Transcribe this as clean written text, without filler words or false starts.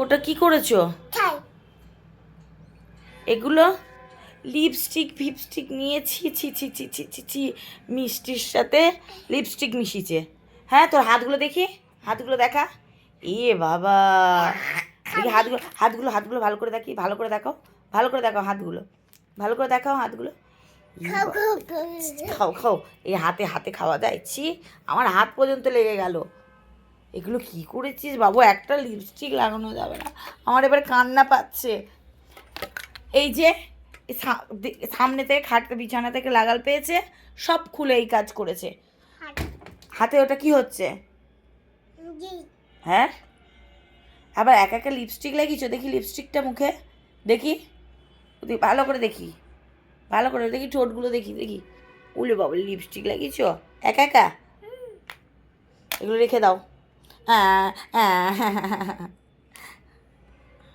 ওটা কি করেছো? এগুলো লিপস্টিক ফিপস্টিক নিয়েছি, ছি ছি ছি ছি ছি ছি, মিষ্টির সাথে লিপস্টিক মিশিয়েছে। হ্যাঁ, তোর হাতগুলো দেখি, হাতগুলো দেখা। এ বাবা, দেখি হাতগুলো, হাতগুলো হাতগুলো ভালো করে দেখি, ভালো করে দেখাও, ভালো করে দেখাও হাতগুলো, ভালো করে দেখাও হাতগুলো। খাও খাও, এই হাতে হাতে খাওয়া যায়? ছি, আমার হাত পর্যন্ত লেগে গেল। এগুলো কি করেছিস বাবু? একটা লিপস্টিক লাগানো যাবে না, আমার এবার কান্না পাচ্ছে। এই যে সামনে থেকে খাট বিছানা থেকে লাগাল পেয়েছে, সব খুলে এই কাজ করেছে। হাতে ওটা কি হচ্ছে? হ্যাঁ, আবার একা একা লিপস্টিক লাগিয়েছো, দেখি লিপস্টিকটা মুখে দেখি, ভালো করে দেখি, ভালো করে দেখি, ঠোঁটগুলো দেখি দেখি। উলে বাবা, লিপস্টিক লাগিয়েছো একা একা? এগুলো রেখে দাও। হ্যাঁ হ্যাঁ হ্যাঁ হ্যাঁ হ্যাঁ।